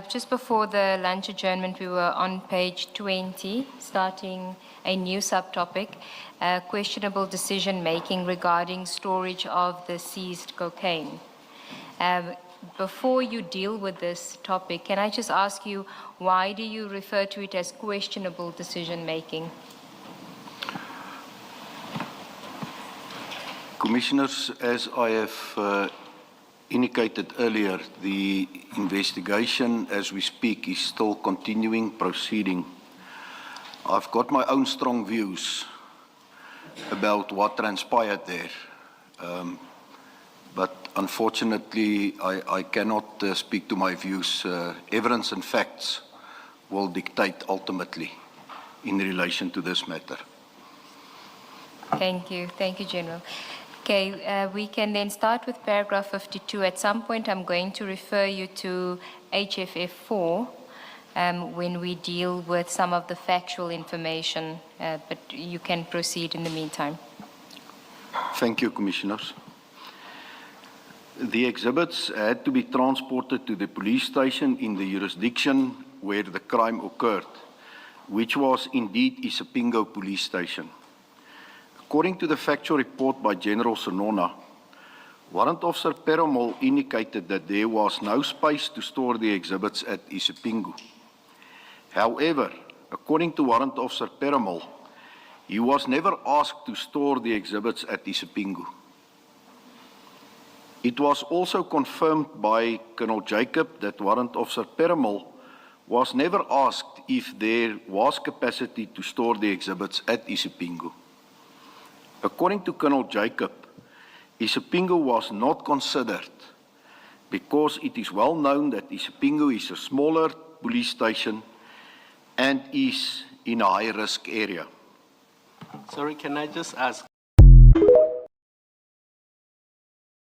Just before the lunch adjournment, we were on page 20, starting a new subtopic, questionable decision-making regarding storage of the seized cocaine. Before you deal with this topic, can I just ask you, why do you refer to it as questionable decision-making? Commissioners, as I have indicated earlier, the investigation as we speak is still continuing, proceeding. I've got my own strong views about what transpired there, but unfortunately I cannot speak to my views. Evidence and facts will dictate ultimately in relation to this matter. Thank you, General. Okay, we can then start with paragraph 52. At some point, I'm going to refer you to HFF 4 when we deal with some of the factual information, but you can proceed in the meantime. Thank you, Commissioners. The exhibits had to be transported to the police station in the jurisdiction where the crime occurred, which was indeed Isipingo Police Station. According to the factual report by General Sonona, Warrant Officer Peramol indicated that there was no space to store the exhibits at Isipingo. However, according to Warrant Officer Peramol, he was never asked to store the exhibits at Isipingo. It was also confirmed by Colonel Jacob that Warrant Officer Peramol was never asked if there was capacity to store the exhibits at Isipingo. According to Colonel Jacob, Isipingo was not considered because it is well known that Isipingo is a smaller police station and is in a high-risk area. Sorry, can I just ask?